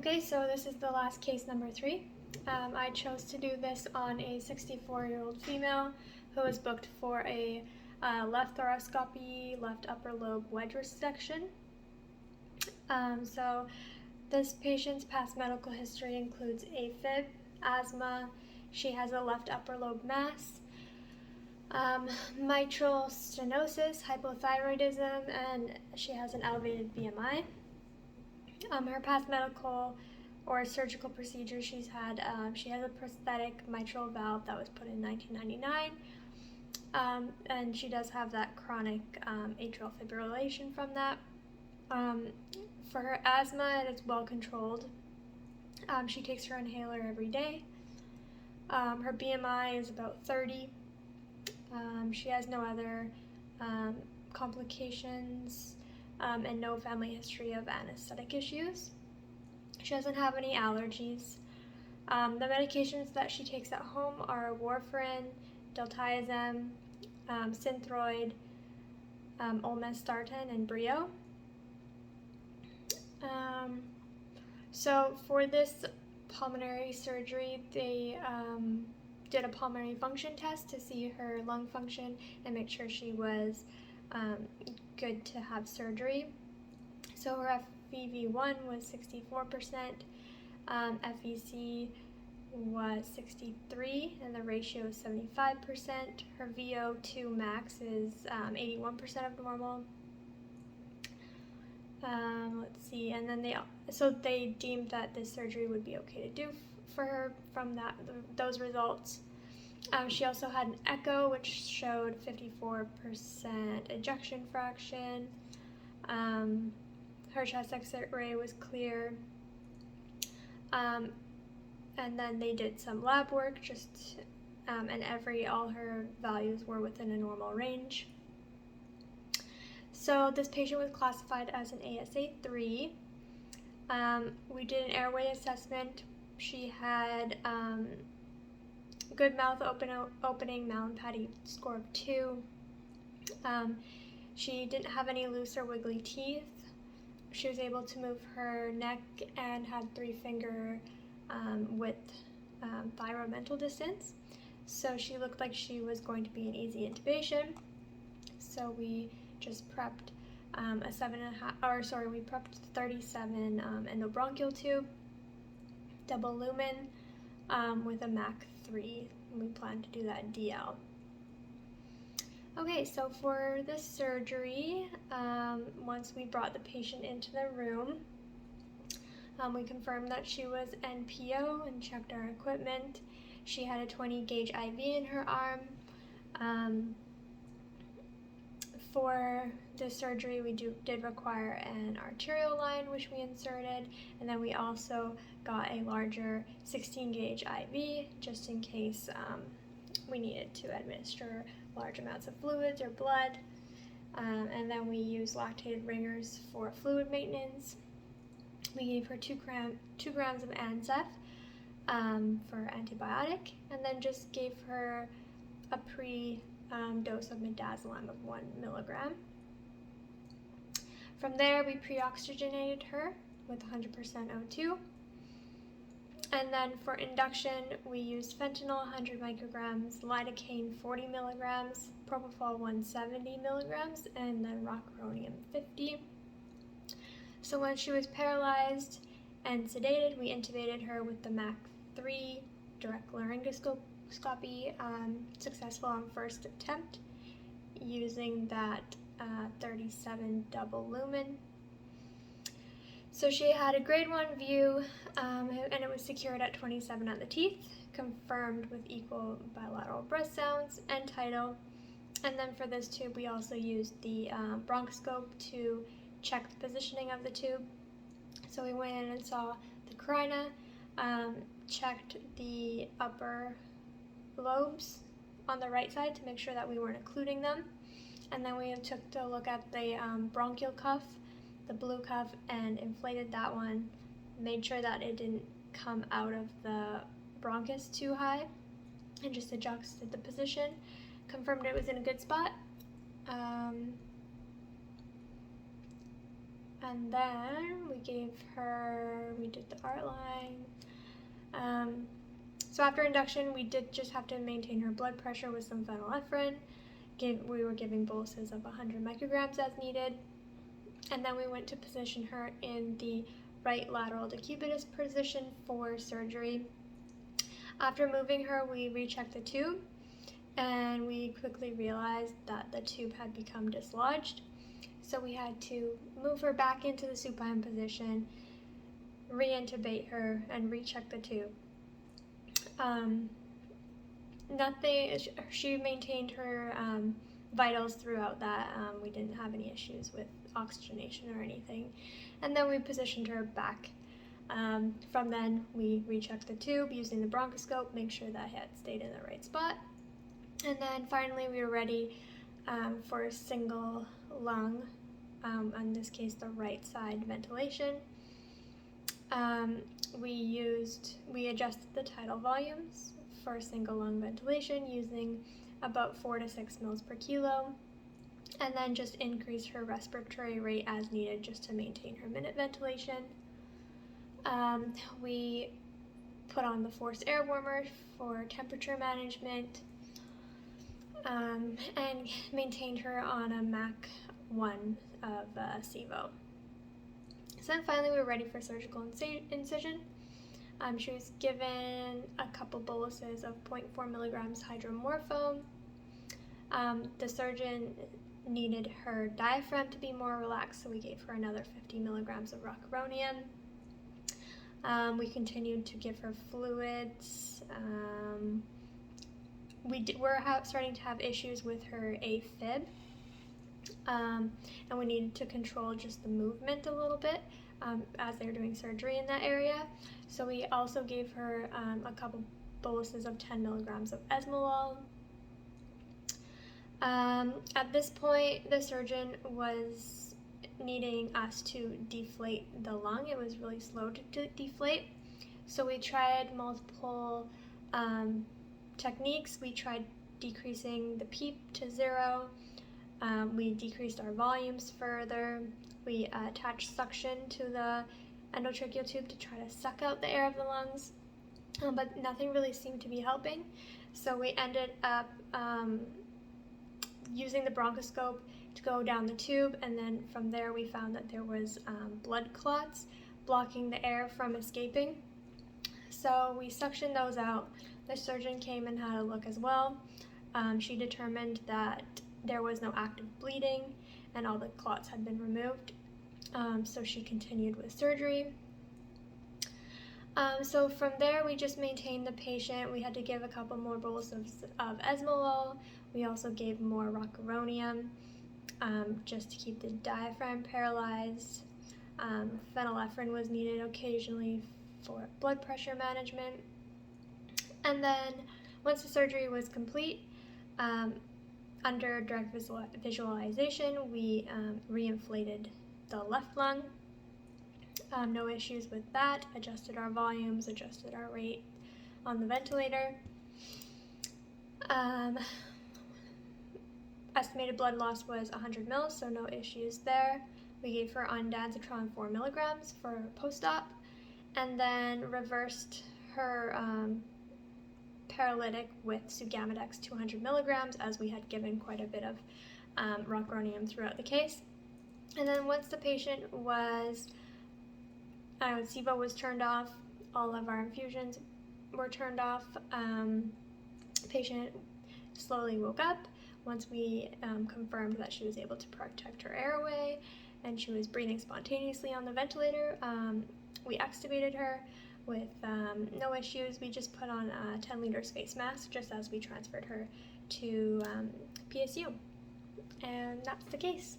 Okay, so this is the last case, number 3. I chose to do this on a 64-year-old female who was booked for a left thoracoscopy, left upper lobe wedge resection. So this patient's past medical history includes AFib, asthma, she has a left upper lobe mass, mitral stenosis, hypothyroidism, and she has an elevated BMI. Her past medical or surgical procedures she's had, she has a prosthetic mitral valve that was put in 1999, and she does have that chronic atrial fibrillation from that. For her asthma, it is well controlled. She takes her inhaler every day. Her BMI is about 30. She has no other complications and no family history of anesthetic issues. She doesn't have any allergies. The medications that she takes at home are warfarin, diltiazem, Synthroid, olmesartan, and Breo. So for this pulmonary surgery, they did a pulmonary function test to see her lung function and make sure she was good to have surgery. So her FEV1 was 64%, FVC was 63, and the ratio is 75%. Her VO2 max is 81% of normal. Let's see, and then they deemed that this surgery would be okay to do for her from those results. She also had an echo which showed 54% ejection fraction. Her chest X-ray was clear. And then they did some lab work, and all her values were within a normal range. So this patient was classified as an ASA 3. We did an airway assessment. She had good mouth opening, Mallampati score of 2. She didn't have any loose or wiggly teeth. She was able to move her neck and had 3-finger width thyromental distance. So she looked like she was going to be an easy intubation. So we just prepped we prepped 37 endobronchial tube, double lumen with a MAC 3. We plan to do that DL. Okay, so for this surgery, once we brought the patient into the room, we confirmed that she was NPO and checked our equipment. She had a 20-gauge IV in her arm. For this surgery, we did require an arterial line, which we inserted, and then we also got a larger 16-gauge IV, just in case we needed to administer large amounts of fluids or blood. And then we used lactated ringers for fluid maintenance. We gave her 2 grams of Ansef for antibiotic, and then just gave her a dose of midazolam of 1 milligram. From there, we pre-oxygenated her with 100% O2. And then for induction, we used fentanyl 100 micrograms, lidocaine 40 milligrams, propofol 170 milligrams, and then rocuronium 50. So when she was paralyzed and sedated, we intubated her with the MAC 3 direct laryngoscopy, successful on first attempt, using that 37 double lumen. So she had a grade 1 view, and it was secured at 27 at the teeth, confirmed with equal bilateral breath sounds and tidal. And then for this tube, we also used the bronchoscope to check the positioning of the tube. So we went in and saw the carina, checked the upper lobes on the right side to make sure that we weren't occluding them. And then we took a look at the bronchial cuff, the blue cuff, and inflated that one, made sure that it didn't come out of the bronchus too high, and just adjusted the position, confirmed it was in a good spot. And then we did the art line. So after induction, we did just have to maintain her blood pressure with some phenylephrine. We were giving boluses of 100 micrograms as needed. And then we went to position her in the right lateral decubitus position for surgery. After moving her, we rechecked the tube, and we quickly realized that the tube had become dislodged. So we had to move her back into the supine position, re-intubate her, and recheck the tube. She maintained her vitals throughout that. We didn't have any issues with oxygenation or anything. And then we positioned her back. From then, we rechecked the tube using the bronchoscope, make sure that it had stayed in the right spot. And then finally, we were ready for a single lung, in this case, the right side ventilation. We adjusted the tidal volumes for single lung ventilation using about 4 to 6 mils per kilo, and then just increase her respiratory rate as needed just to maintain her minute ventilation. We put on the forced air warmer for temperature management, and maintained her on a Mach 1 of SIVO. So then finally we were ready for surgical incision. She was given a couple boluses of 0.4 milligrams hydromorphone. The surgeon needed her diaphragm to be more relaxed, so we gave her another 50 milligrams of rocuronium. We continued to give her fluids. We're starting to have issues with her AFib, and we needed to control just the movement a little bit as they were doing surgery in that area. So we also gave her a couple boluses of 10 milligrams of esmolol. At this point, the surgeon was needing us to deflate the lung. It was really slow to deflate. So we tried multiple techniques. We tried decreasing the PEEP to 0. We decreased our volumes further. We attached suction to the endotracheal tube to try to suck out the air of the lungs, but nothing really seemed to be helping. So we ended up using the bronchoscope to go down the tube, and then from there we found that there was blood clots blocking the air from escaping. So we suctioned those out. The surgeon came and had a look as well. She determined that there was no active bleeding and all the clots had been removed. So she continued with surgery. So from there we just maintained the patient. We had to give a couple more boluses of esmolol. We also gave more rocuronium just to keep the diaphragm paralyzed. Phenylephrine was needed occasionally for blood pressure management. And then once the surgery was complete, under direct visualization, we reinflated the left lung. No issues with that. Adjusted our volumes, adjusted our rate on the ventilator. Estimated blood loss was 100 mils, so no issues there. We gave her ondansetron 4 milligrams for post-op, and then reversed her paralytic with Sugamidex 200 milligrams, as we had given quite a bit of rocuronium throughout the case. And then once the patient was, SIVO was turned off, all of our infusions were turned off, patient slowly woke up once we confirmed that she was able to protect her airway and she was breathing spontaneously on the ventilator. We extubated her with no issues. We just put on a 10-liter face mask just as we transferred her to PSU. And that's the case.